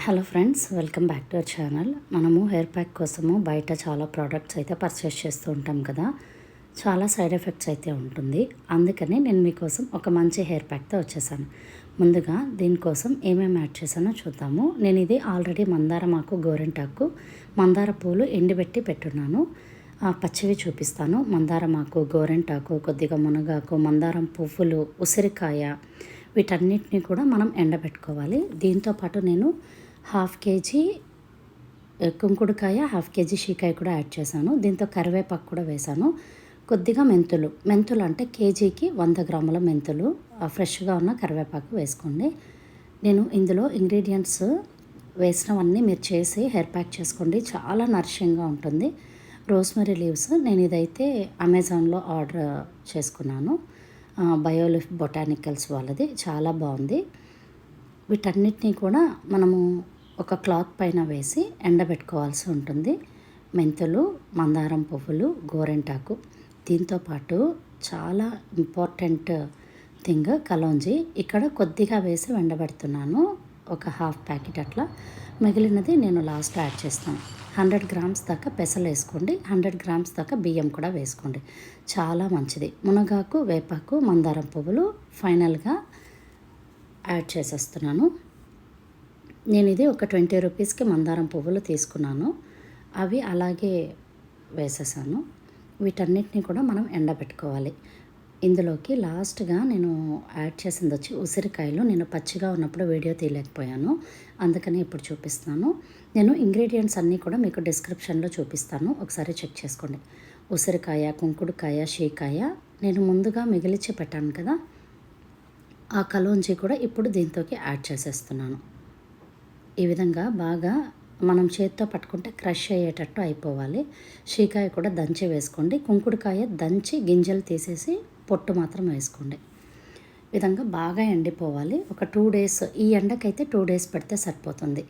Hello friends, welcome back to our channel. మనము hair pack కోసము బయట చాలా ప్రోడక్ట్స్ అయితే పర్చేస్ చేస్తూ ఉంటాం కదా. చాలా సైడ్ ఎఫెక్ట్స్ అయితే ఉంటుంది. అందుకని నేను మీకోసం ఒక మంచి హెయిర్ ప్యాక్తో వచ్చేసాను. ముందుగా దీనికోసం ఏమేమి యాడ్ చేశానో చూద్దాము. నేను ఇది ఆల్రెడీ మందారం ఆకు, గోరింటాకు, మందార పూలు ఎండబెట్టి పెట్టున్నాను. పచ్చివి చూపిస్తాను. మందారం ఆకు, గోరింటాకు, కొద్దిగా మునగాకు, మందారం పువ్వులు, ఉసిరికాయ, వీటన్నిటిని కూడా మనం ఎండబెట్టుకోవాలి. దీంతోపాటు నేను 1/2 కేజీ కుంకుడుకాయ, 1/2 కేజీ షీకాయ కూడా యాడ్ చేశాను. దీంతో కరివేపాకు కూడా వేశాను. కొద్దిగా మెంతులు అంటే కేజీకి 100 గ్రాముల మెంతులు, ఫ్రెష్గా ఉన్న కరివేపాకు వేసుకోండి. నేను ఇందులో ఇంగ్రీడియంట్స్ వేసినవన్నీ మీరు చేసి హెయిర్ ప్యాక్ చేసుకోండి. చాలా నరిషింగ్గా ఉంటుంది. రోస్మెరీ లీవ్స్ నేను ఇదైతే అమెజాన్లో ఆర్డర్ చేసుకున్నాను. బయోలిఫ్ బొటానికల్స్ వాళ్ళది. చాలా బాగుంది. వీటన్నిటినీ కూడా మనము ఒక క్లాత్ పైన వేసి ఎండబెట్టుకోవాల్సి ఉంటుంది. మెంతులు, మందారం పువ్వులు, గోరింటాకు, దీంతోపాటు చాలా ఇంపార్టెంట్ థింగ్ కలోంజీ. ఇక్కడ కొద్దిగా వేసి ఎండబెడుతున్నాను, ఒక 1/2 ప్యాకెట్ అట్లా. మిగిలినది నేను లాస్ట్ యాడ్ చేస్తాను. 100 గ్రామ్స్ దాకా పెసలు వేసుకోండి. 100 గ్రామ్స్ దాకా బియ్యం కూడా వేసుకోండి. చాలా మంచిది. మునగాకు, వేపాకు, మందారం పువ్వులు ఫైనల్గా యాడ్ చేసేస్తున్నాను. నేను ఇది ఒక 20 రూపీస్కి మందారం పువ్వులు తీసుకున్నాను. అవి అలాగే వేసేసాను. వీటన్నిటిని కూడా మనం ఎండబెట్టుకోవాలి. ఇందులోకి లాస్ట్గా నేను యాడ్ చేసింది వచ్చి ఉసిరికాయలు. నేను పచ్చిగా ఉన్నప్పుడు వీడియో తీయలేకపోయాను, అందుకని ఇప్పుడు చూపిస్తున్నాను. నేను ఇంగ్రీడియంట్స్ అన్నీ కూడా మీకు డిస్క్రిప్షన్లో చూపిస్తాను, ఒకసారి చెక్ చేసుకోండి. ఉసిరికాయ, కుంకుడుకాయ, షీకాయ నేను ముందుగా మిగిలిచి పెట్టాను కదా, ఆ కలోంజీ కూడా ఇప్పుడు దీంతోకి యాడ్ చేసేస్తున్నాను. ఈ విధంగా బాగా మనం చేత్తో పట్టుకుంటే క్రష్ అయ్యేటట్టు అయిపోవాలి. షీకాయ కూడా దంచి వేసుకోండి. కుంకుడుకాయ దంచి గింజలు తీసేసి పొట్టు మాత్రం వేసుకోండి. ఈ విధంగా బాగా ఎండిపోవాలి. ఒక 2 డేస్, ఈ ఎండకైతే 2 డేస్ పెడితే సరిపోతుంది.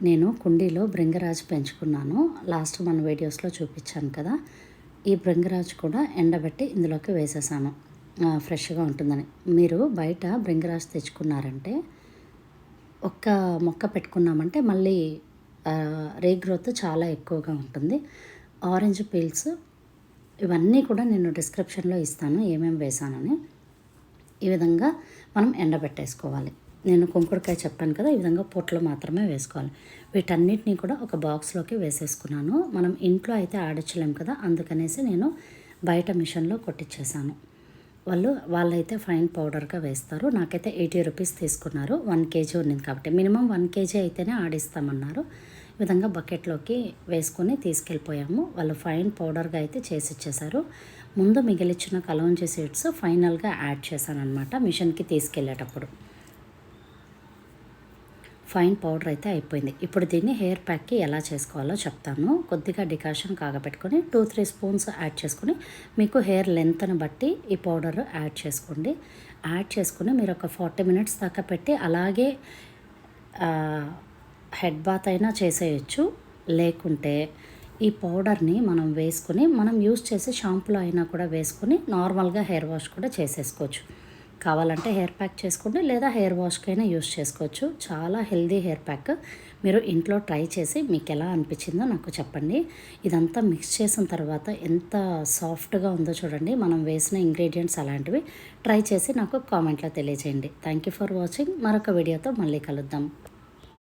నేను కుండీలో భృంగరాజు పెంచుకున్నాను, లాస్ట్ మన వీడియోస్లో చూపించాను కదా. ఈ భృంగరాజు కూడా ఎండబెట్టి ఇందులోకి వేసేసాను, ఫ్రెష్గా ఉంటుందని. మీరు బయట భృంగరాజు తెచ్చుకున్నారంటే ఒక్క మొక్క పెట్టుకున్నామంటే మళ్ళీ రీగ్రోత్ చాలా ఎక్కువగా ఉంటుంది. ఆరెంజ్ పీల్స్ ఇవన్నీ కూడా నేను డిస్క్రిప్షన్లో ఇస్తాను ఏమేమి వేసానని. ఈ విధంగా మనం ఎండబెట్టేసుకోవాలి. నేను కుంకుడుకాయ చెప్పాను కదా, ఈ విధంగా పొట్లు మాత్రమే వేసుకోవాలి. వీటన్నిటినీ కూడా ఒక బాక్స్లోకి వేసేసుకున్నాను. మనం ఇంట్లో అయితే ఆడించలేం కదా, అందుకనేసి నేను బయట మిషన్లో కొట్టించేసాను. వాళ్ళైతే ఫైన్ పౌడర్గా వేస్తారు. నాకైతే 80 రూపీస్ తీసుకున్నారు. 1 కేజీ ఉన్నింది కాబట్టి, మినిమం 1 కేజీ అయితేనే ఆడిస్తామన్నారు. ఈ విధంగా బకెట్లోకి వేసుకొని తీసుకెళ్ళిపోయాము. వాళ్ళు ఫైన్ పౌడర్గా అయితే చేసి ఇచ్చేసారు. ముందు మిగిలిచ్చిన కలోంజీ సీడ్స్ ఫైనల్గా యాడ్ చేశాను అనమాట మిషన్కి తీసుకెళ్ళేటప్పుడు. ఫైన్ పౌడర్ అయితే అయిపోయింది. ఇప్పుడు దీన్ని హెయిర్ ప్యాక్కి ఎలా చేసుకోవాలో చెప్తాను. కొద్దిగా డికాషన్ కాగబెట్టుకొని 2-3 స్పూన్స్ యాడ్ చేసుకొని, మీకు హెయిర్ లెంత్ని బట్టి ఈ పౌడర్ యాడ్ చేసుకోండి. యాడ్ చేసుకుని మీరు ఒక 40 మినిట్స్ దాకా పెట్టి అలాగే హెడ్ బాత్ అయినా చేసేయచ్చు. లేకుంటే ఈ పౌడర్ని మనం వేసుకొని మనం యూస్ చేసే షాంపూలో అయినా కూడా వేసుకొని నార్మల్గా హెయిర్ వాష్ కూడా చేసేసుకోవచ్చు. కావాలంటే హెయిర్ ప్యాక్ చేసుకోండి, లేదా హెయిర్ వాష్కైనా యూస్ చేసుకోవచ్చు. చాలా హెల్దీ హెయిర్ ప్యాక్. మీరు ఇంట్లో ట్రై చేసి మీకు ఎలా అనిపించిందో నాకు చెప్పండి. ఇదంతా మిక్స్ చేసిన తర్వాత ఎంత సాఫ్ట్గా ఉందో చూడండి. మనం వేసిన ఇంగ్రీడియంట్స్ అలాంటివి. ట్రై చేసి నాకు కామెంట్లో తెలియజేయండి. Thank you for watching. మరొక వీడియోతో మళ్ళీ కలుద్దాం.